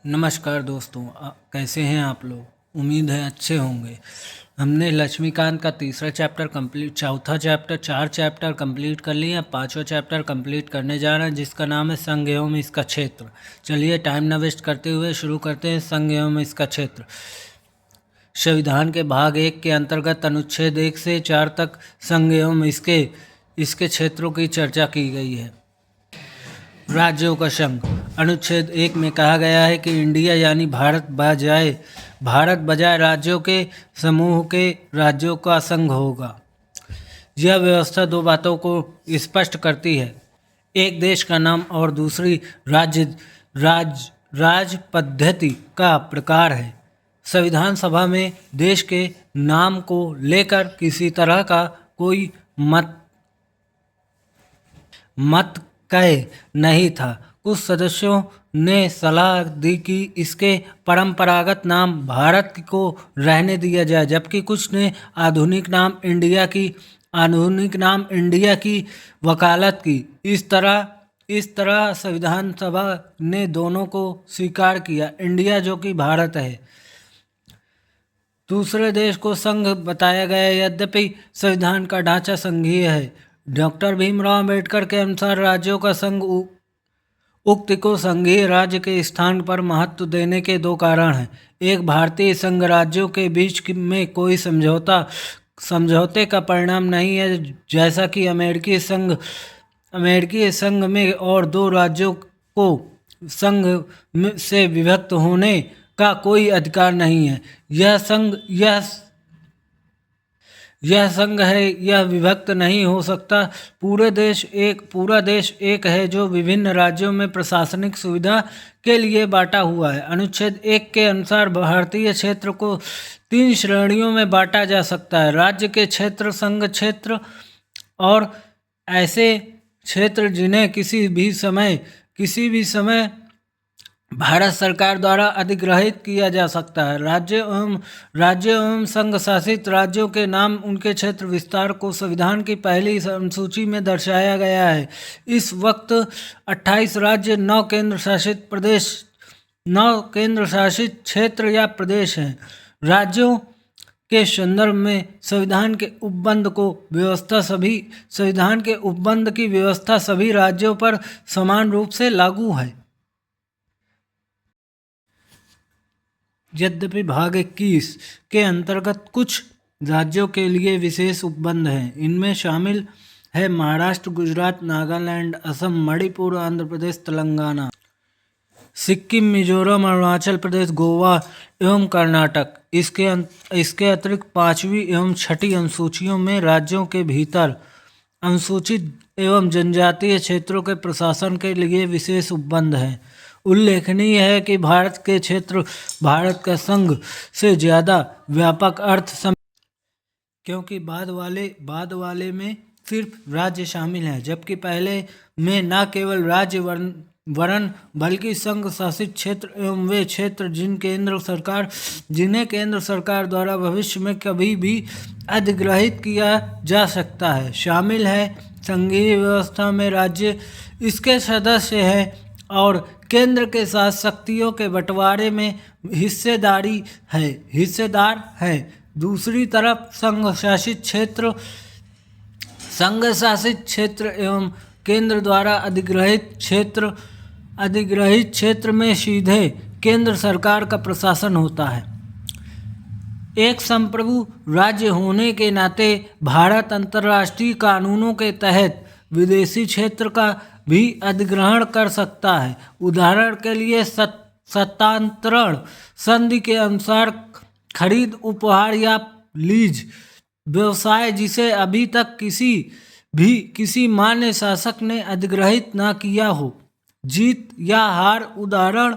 नमस्कार दोस्तों, कैसे हैं आप लोग। उम्मीद है अच्छे होंगे। हमने लक्ष्मीकांत का तीसरा चैप्टर कंप्लीट, चौथा चैप्टर, 4 चैप्टर कंप्लीट कर लिए हैं। पांचवा चैप्टर कंप्लीट करने जा रहे हैं जिसका नाम है संघ एवं इसका क्षेत्र। चलिए टाइम न वेस्ट करते हुए शुरू करते हैं। संघ एवं इसका क्षेत्र। संविधान के भाग 1 के अंतर्गत अनुच्छेद 1 से 4 तक संघ एवं इसके क्षेत्रों की चर्चा की गई है। राज्यों का संघ। अनुच्छेद 1 में कहा गया है कि इंडिया यानी भारत बजाय राज्यों के समूह के राज्यों का संघ होगा। यह व्यवस्था दो बातों को स्पष्ट करती है। एक देश का नाम और दूसरी राज पद्धति का प्रकार है। संविधान सभा में देश के नाम को लेकर किसी तरह का कोई मत कहे नहीं था। कुछ सदस्यों ने सलाह दी कि इसके परंपरागत नाम भारत को रहने दिया जाए, जबकि कुछ ने आधुनिक नाम इंडिया की वकालत की। इस तरह संविधान सभा ने दोनों को स्वीकार किया। इंडिया जो कि भारत है, दूसरे देश को संघ बताया गया। यद्यपि संविधान का ढांचा संघीय है। डॉक्टर भीमराव अंबेडकर के अनुसार राज्यों का संघ उक्ति को संघीय राज्य के स्थान पर महत्व देने के दो कारण हैं। एक, भारतीय संघ राज्यों के बीच में कोई समझौते का परिणाम नहीं है, जैसा कि अमेरिकी संघ में और दो राज्यों को संघ से विभक्त होने का कोई अधिकार नहीं है। यह संघ है, यह विभक्त नहीं हो सकता। पूरा देश एक है जो विभिन्न राज्यों में प्रशासनिक सुविधा के लिए बांटा हुआ है। अनुच्छेद 1 के अनुसार भारतीय क्षेत्र को 3 श्रेणियों में बांटा जा सकता है: राज्य के क्षेत्र, संघ क्षेत्र और ऐसे क्षेत्र जिन्हें किसी भी समय भारत सरकार द्वारा अधिग्रहित किया जा सकता है। राज्य एवं संघ शासित राज्यों के नाम उनके क्षेत्र विस्तार को संविधान की पहली अनुसूची में दर्शाया गया है। इस वक्त 28 राज्य, 9 केंद्र शासित क्षेत्र या प्रदेश हैं। राज्यों के संदर्भ में संविधान के उपबंध की व्यवस्था सभी राज्यों पर समान रूप से लागू है। यद्यपि भाग 21 के अंतर्गत कुछ राज्यों के लिए विशेष उपबंध हैं। इनमें शामिल है महाराष्ट्र, गुजरात, नागालैंड, असम, मणिपुर, आंध्र प्रदेश, तेलंगाना, सिक्किम, मिजोरम, अरुणाचल प्रदेश, गोवा एवं कर्नाटक। इसके अतिरिक्त 5वीं एवं 6ठी अनुसूचियों में राज्यों के भीतर अनुसूचित एवं जनजातीय क्षेत्रों के प्रशासन के लिए विशेष उपबंध हैं। उल्लेखनीय है कि भारत के क्षेत्र भारत का संघ से ज़्यादा व्यापक क्योंकि बाद वाले में सिर्फ राज्य शामिल हैं, जबकि पहले में न केवल राज्य वरन बल्कि संघ शासित क्षेत्र एवं वे क्षेत्र जिन्हें केंद्र सरकार द्वारा भविष्य में कभी भी अधिग्रहित किया जा सकता है शामिल है। संघीय व्यवस्था में राज्य इसके सदस्य हैं और केंद्र के साथ शक्तियों के बंटवारे में हिस्सेदार है। दूसरी तरफ संघ शासित क्षेत्र एवं केंद्र द्वारा अधिग्रहित क्षेत्र में सीधे केंद्र सरकार का प्रशासन होता है। एक संप्रभु राज्य होने के नाते भारत अंतर्राष्ट्रीय कानूनों के तहत विदेशी क्षेत्र का भी अधिग्रहण कर सकता है। उदाहरण के लिए सत्तांतरण संधि के अनुसार खरीद, उपहार या लीज व्यवसाय जिसे अभी तक किसी मान्य शासक ने अधिग्रहित न किया हो। जीत या हार: उदाहरण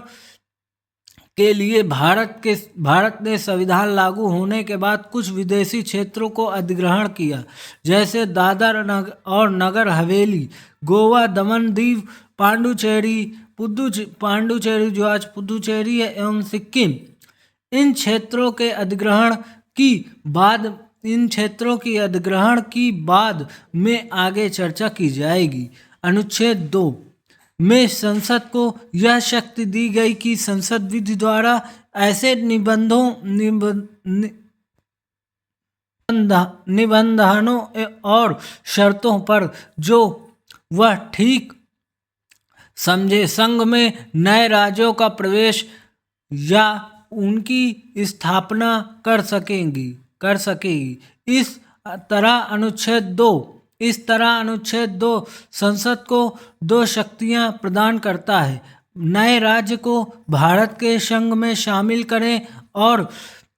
के लिए भारत ने संविधान लागू होने के बाद कुछ विदेशी क्षेत्रों को अधिग्रहण किया, जैसे दादर और नगर हवेली, गोवा, दमन दीव, पांडुचेरी जो आज पुदुचेरी है, एवं सिक्किम। इन क्षेत्रों के अधिग्रहण की बाद में आगे चर्चा की जाएगी। अनुच्छेद 2 में संसद को यह शक्ति दी गई कि संसद विधि द्वारा ऐसे निबंधनों और शर्तों पर जो वह ठीक समझे संघ में नए राज्यों का प्रवेश या उनकी स्थापना कर सकेगी। इस तरह अनुच्छेद 2 संसद को 2 शक्तियां प्रदान करता है, नए राज्य को भारत के संघ में शामिल करें और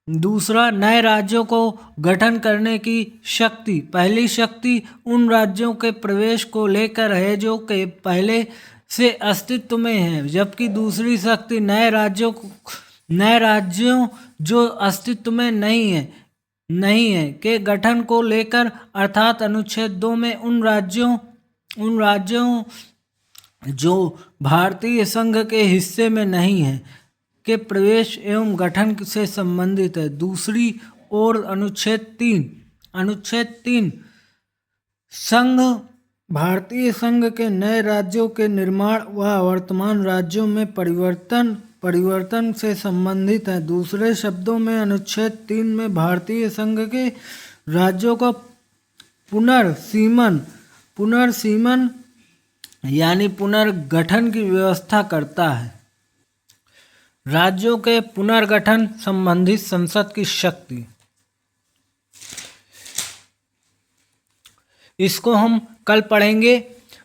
दूसरा नए राज्यों को गठन करने की शक्ति। पहली शक्ति उन राज्यों के प्रवेश को लेकर है जो के पहले से अस्तित्व में है, जबकि दूसरी शक्ति नए राज्यों जो अस्तित्व में नहीं है के गठन को लेकर, अर्थात अनुच्छेद 2 में उन राज्यों जो भारतीय संघ के हिस्से में नहीं है के प्रवेश एवं गठन से संबंधित है। दूसरी ओर अनुच्छेद 3 संघ भारतीय संघ के नए राज्यों के निर्माण व वर्तमान राज्यों में परिवर्तन से संबंधित है। दूसरे शब्दों में अनुच्छेद 3 में भारतीय संघ के राज्यों का पुनर्सीमन यानी पुनर्गठन की व्यवस्था करता है। राज्यों के पुनर्गठन संबंधित संसद की शक्ति, इसको हम कल पढ़ेंगे।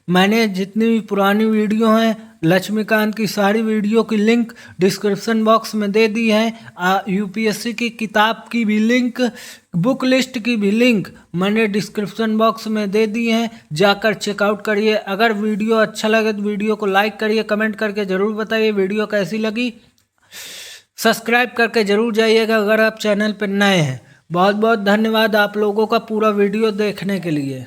मैंने जितनी भी पुरानी वीडियो हैं लक्ष्मीकांत की सारी वीडियो की लिंक डिस्क्रिप्शन बॉक्स में दे दी है। यूपीएससी की किताब की भी लिंक, बुक लिस्ट की भी लिंक मैंने डिस्क्रिप्शन बॉक्स में दे दी है, जाकर चेकआउट करिए। अगर वीडियो अच्छा लगे तो वीडियो को लाइक करिए, कमेंट करके ज़रूर बताइए वीडियो कैसी लगी। सब्सक्राइब करके ज़रूर जाइएगा अगर आप चैनल पर नए हैं। बहुत बहुत धन्यवाद आप लोगों का पूरा वीडियो देखने के लिए।